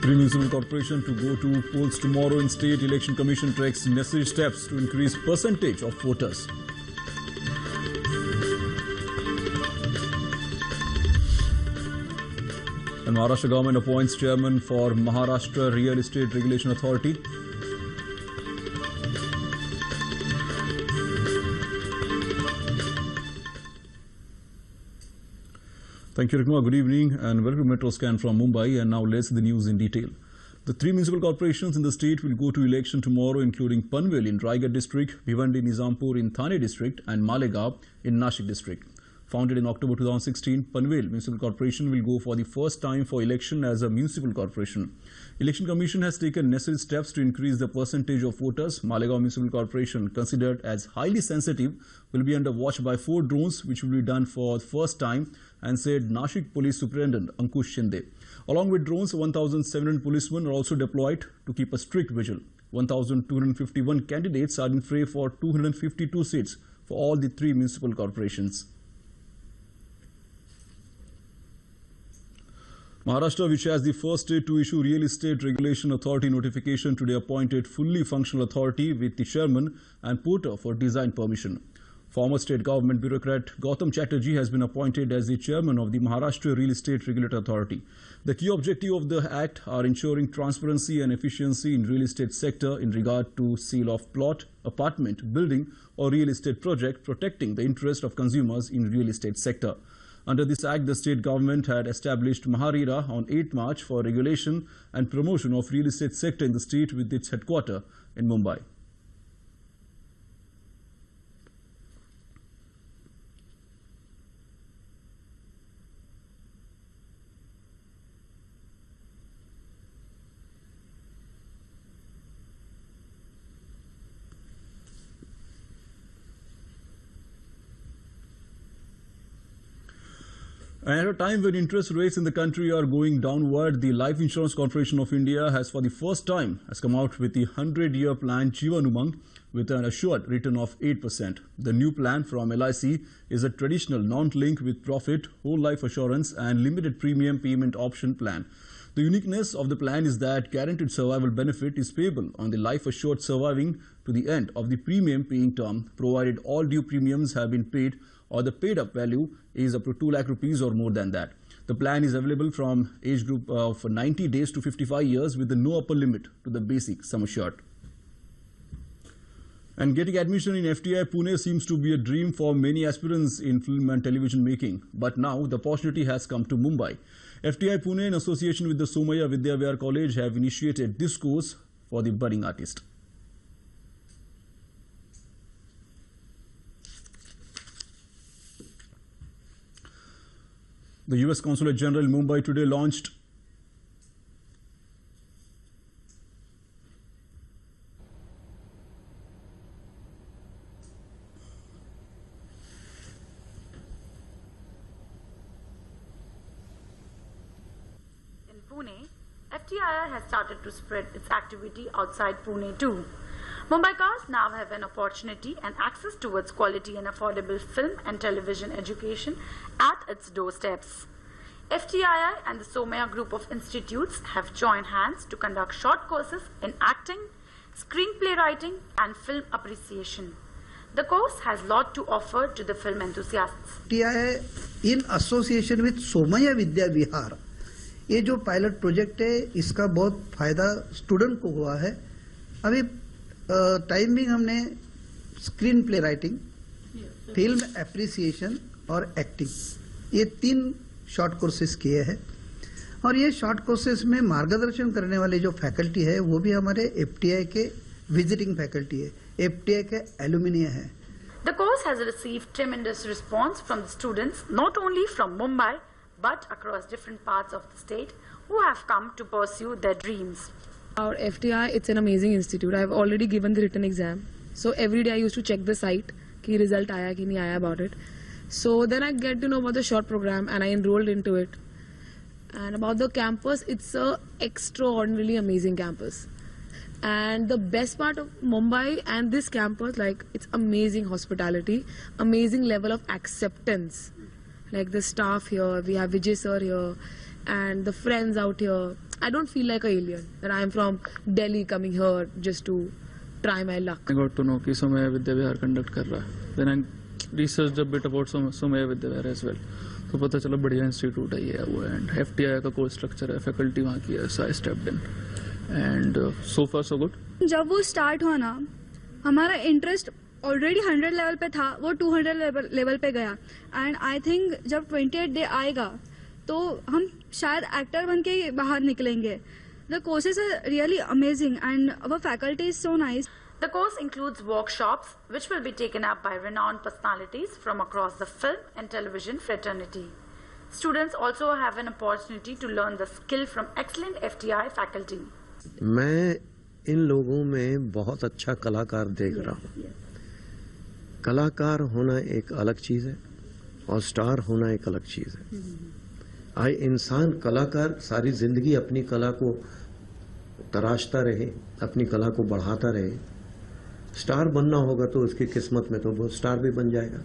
Three municipal corporations to go to polls tomorrow in State Election Commission takes necessary steps to increase percentage of voters. And Maharashtra government appoints chairman for Maharashtra Real Estate Regulation Authority. Thank you, Rikma. Good evening and welcome to Metro Scan from Mumbai. And now let's see the news in detail. The three municipal corporations in the state will go to election tomorrow, including Panvel in Raigad district, Bhiwandi Nizampur in Thane district and Malegaon in Nashik district. Founded in October 2016, Panvel Municipal Corporation will go for the first time for election as a municipal corporation. Election Commission has taken necessary steps to increase the percentage of voters. Malegaon Municipal Corporation, considered as highly sensitive, will be under watch by 4 drones, which will be done for the first time, and said Nashik Police Superintendent Ankush Shinde. Along with drones, 1,700 policemen are also deployed to keep a strict vigil. 1,251 candidates are in fray for 252 seats for all the 3 municipal corporations. Maharashtra, which has the first state to issue Real Estate Regulation Authority notification, today appointed fully functional authority with the chairman and porter for design permission. Former state government bureaucrat Gautam Chatterjee has been appointed as the chairman of the Maharashtra Real Estate Regulatory Authority. The key objective of the Act are ensuring transparency and efficiency in real estate sector in regard to sale of plot, apartment, building or real estate project, protecting the interest of consumers in real estate sector. Under this Act, the state government had established Maharera on 8 March for regulation and promotion of real estate sector in the state with its headquarters in Mumbai. And at a time when interest rates in the country are going downward, the Life Insurance Corporation of India has for the first time come out with the 100-year plan Jeevan Umang with an assured return of 8%. The new plan from LIC is a traditional non-linked with profit, whole life assurance and limited premium payment option plan. The uniqueness of the plan is that guaranteed survival benefit is payable on the life assured surviving to the end of the premium paying term, provided all due premiums have been paid or the paid up value is up to 2 lakh rupees or more than that. The plan is available from age group of 90 days to 55 years with no upper limit to the basic sum assured. And getting admission in FTI Pune seems to be a dream for many aspirants in film and television making. But now the opportunity has come to Mumbai. FTI Pune, in association with the Somaiya Vidya Vihar College, have initiated this course for the budding artist. The US Consulate General in Mumbai today launched in Pune. FTII has started to spread its activity outside Pune too. Mumbaikas now have an opportunity and access towards quality and affordable film and television education at its doorsteps. FTII and the Somaiya group of institutes have joined hands to conduct short courses in acting, screenplay writing and film appreciation. The course has a lot to offer to the film enthusiasts. FTII in association with Somaiya Vidya Vihar, ये जो pilot project है इसका बहुत फायदा student को हुआ है. अभी टाइमिंग हमने screen play writing, film appreciation और एक्टिंग, ये 3 शॉर्ट कोर्सेज किए हैं. और ये शॉर्ट कोर्सेज में मार्गदर्शन करने वाले जो फैकल्टी है वो भी हमारे एफटीआई के विजिटिंग फैकल्टी है, एफटीआई के एलुमिनी है. The course has received tremendous response from the students not only from Mumbai but across different parts of the state who have come to pursue their dreams. Our FTI, it's an amazing institute. I've already given the written exam. So every day I used to check the site, ki result aaya ki nahi aaya about it. So then I get to know about the short program and I enrolled into it. And about the campus, it's a extraordinarily amazing campus. And the best part of Mumbai and this campus, like, it's amazing hospitality, amazing level of acceptance. Like the staff here, we have Vijay sir here, and the friends out here. I don't feel like an alien that I am from Delhi coming here just to try my luck. I got to know कि Somaiya Vidya Vihar conduct कर रहा है. Then I researched a bit about Somaiya Vidya Vihar as well. तो पता चला बढ़िया institute है ये वो, एंड FTI का कोर्स स्ट्रक्चर है, फैकल्टी वहाँ की है, so I stepped in and so far so good. जब वो स्टार्ट हुआ ना, हमारा इंटरेस्ट ऑलरेडी 100 लेवल पे था, वो 200 लेवल पे गया. एंड आई थिंक जब 28 डे आएगा तो हम शायद एक्टर बन के बाहर निकलेंगे. The courses are really amazing and our faculty is so nice. The course includes workshops which will be taken up by renowned personalities from across the film and television fraternity. Students also have an opportunity to learn the skill from excellent FTI faculty. मैं इन लोगों में बहुत अच्छा कलाकार देख रहा हूँ. कलाकार होना एक अलग चीज़ है और स्टार होना एक अलग चीज़ है. इंसान कलाकार सारी जिंदगी अपनी कला को तराशता रहे, अपनी कला को बढ़ाता रहे. स्टार बनना होगा तो उसकी किस्मत में तो वो स्टार भी बन जाएगा.